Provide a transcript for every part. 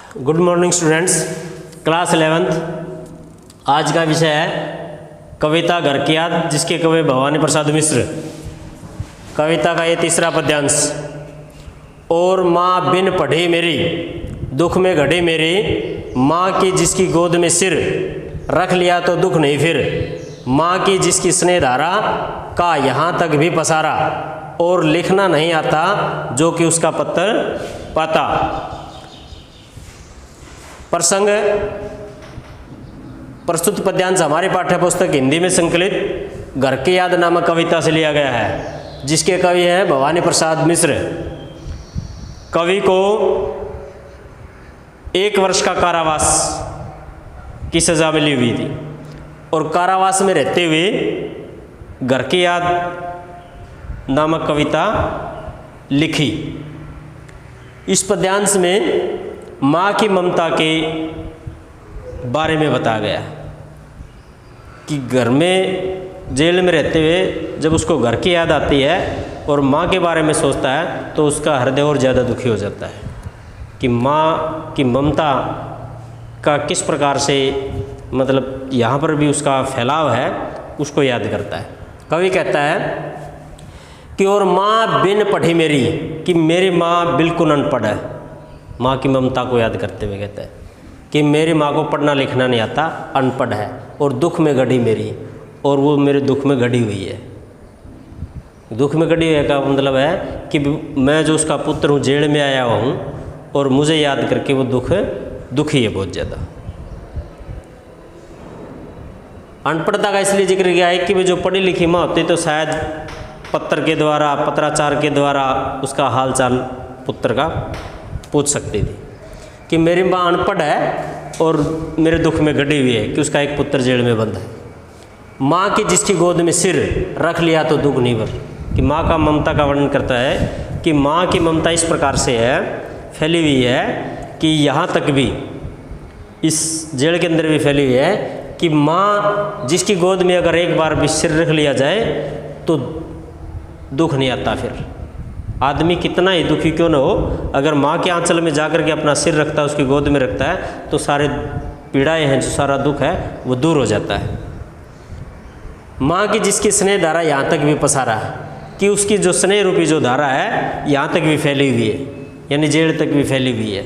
Good morning students, class 11th। आज का विषय है कविता घर की याद, जिसके कवि भवानी प्रसाद मिश्र। कविता का ये तीसरा पद्यांश। और माँ बिन पढ़ी मेरी, दुख में घड़ी मेरी, माँ की जिसकी गोद में सिर, रख लिया तो दुख नहीं फिर। माँ की जिसकी स्नेह धारा का यहाँ तक भी पसारा, और लिखना नहीं आता जो कि उसका पत्थर पाता। प्रसंग प्रस्तुत पद्यांश हमारी पाठ्यपुस्तक हिंदी में संकलित घर की याद नामक कविता से लिया गया है, जिसके कवि हैं भवानी प्रसाद मिश्र। कवि को 1 वर्ष का कारावास की सजा मिली हुई थी, और कारावास में रहते हुए घर की याद नामक कविता लिखी। इस पद्यांश में माँ की ममता के बारे में बताया गया कि घर में जेल में रहते हुए जब उसको घर की याद आती है और माँ के बारे में सोचता है तो उसका हृदय और ज़्यादा दुखी हो जाता है कि माँ की ममता का किस प्रकार से मतलब यहाँ पर भी उसका फैलाव है, उसको याद करता है। कवि कहता है कि और माँ बिन पढ़ी मेरी, कि मेरी माँ बिल्कुल अनपढ़ है। माँ की ममता को याद करते हुए कहता है कि मेरी माँ को पढ़ना लिखना नहीं आता, अनपढ़ है, और दुख में गढ़ी मेरी, और वो मेरे दुख में गढ़ी हुई है। दुख में गढ़ी हुई का मतलब है कि मैं जो उसका पुत्र हूँ, जेल में आया हुआ हूँ, और मुझे याद करके वो दुखी है बहुत ज़्यादा। अनपढ़ता का इसलिए जिक्र किया है कि वो जो पढ़ी लिखी माँ होती तो शायद पत्र के द्वारा, पत्राचार के द्वारा उसका हाल चाल पुत्र का पूछ सकती थी कि मेरी माँ अनपढ़ है और मेरे दुख में गढ़ी हुई है कि उसका एक पुत्र जेल में बंद है। माँ की जिसकी गोद में सिर, रख लिया तो दुख नहीं भर। कि माँ का ममता का वर्णन करता है कि माँ की ममता इस प्रकार से है, फैली हुई है कि यहाँ तक भी, इस जेल के अंदर भी फैली हुई है कि माँ जिसकी गोद में अगर एक बार भी सिर रख लिया जाए तो दुख नहीं आता। फिर आदमी कितना ही दुखी क्यों ना हो, अगर माँ के आंचल में जाकर के अपना सिर रखता है, उसकी गोद में रखता है, तो सारे पीड़ाएं हैं, जो सारा दुख है वो दूर हो जाता है। माँ की जिसकी स्नेह धारा यहाँ तक भी पसारा है, कि उसकी जो स्नेह रूपी जो धारा है यहाँ तक भी फैली हुई है, यानी जेल तक भी फैली हुई है,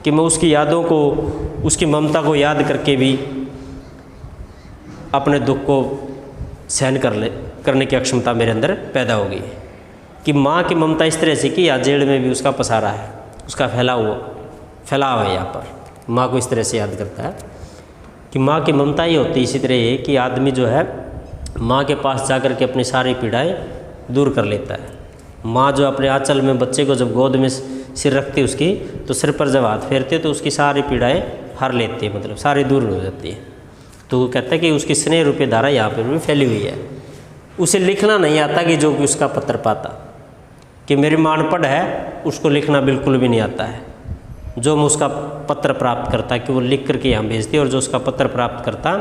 कि मैं उसकी यादों को, उसकी ममता को याद करके भी अपने दुख को सहन करने की अक्षमता मेरे अंदर पैदा होगी। कि माँ की ममता इस तरह से कि या जेल में भी उसका पसारा है, उसका फैलाव है। यहाँ पर माँ को इस तरह से याद करता है कि माँ की ममता ही होती है इसी तरह है कि आदमी जो है माँ के पास जाकर के अपनी सारी पीड़ाएं दूर कर लेता है। माँ जो अपने आंचल में बच्चे को जब गोद में सिर रखती है उसकी, तो सिर पर जब हाथ फेरते तो उसकी सारी पीड़ाएं हर लेती है, मतलब सारी दूर हो जाती है। तो वो कहता है कि उसकी स्नेह रूपी धारा यहाँ पर भी फैली हुई है। उसे लिखना नहीं आता कि जो कि उसका पत्र पाता, कि मेरी माँ अनपढ़ है, उसको लिखना बिल्कुल भी नहीं आता है। जो मैं उसका पत्र प्राप्त करता कि वो लिख करके यहाँ भेजती, और जो उसका पत्र प्राप्त करता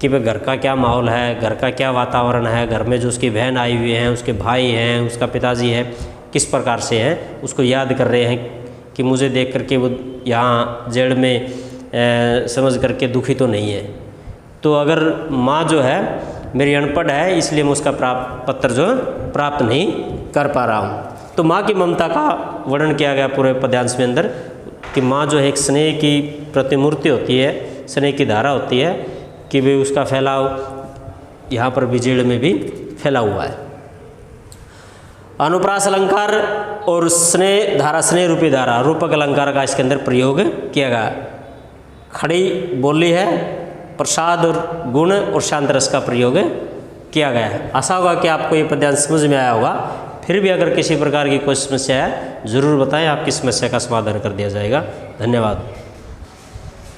कि भाई घर का क्या माहौल है, घर का क्या वातावरण है, घर में जो उसकी बहन आई हुई हैं, उसके भाई हैं, उसका पिताजी है, किस प्रकार से हैं, उसको याद कर रहे हैं कि मुझे देख करके वो यहाँ जेल में समझ करके दुखी तो नहीं है। तो अगर माँ जो है मेरी अनपढ़ है, इसलिए मैं उसका पत्र जो प्राप्त नहीं कर पा रहा हूँ। तो माँ की ममता का वर्णन किया गया पूरे पद्यांश में अंदर, कि माँ जो है एक स्नेह की प्रतिमूर्ति होती है, स्नेह की धारा होती है, कि वे उसका फैलाव यहाँ पर भी जेल में भी फैला हुआ है। अनुप्रास अलंकार और स्नेह धारा, स्नेह रूपी धारा, रूपक अलंकार का इसके अंदर प्रयोग किया गया। खड़ी बोली है, प्रसाद और गुण और शांत रस का प्रयोग किया गया है। आशा होगा कि आपको ये पद्यांश समझ में आया होगा। फिर भी अगर किसी प्रकार की कोई समस्या है ज़रूर बताएं, आपकी समस्या का समाधान कर दिया जाएगा। धन्यवाद।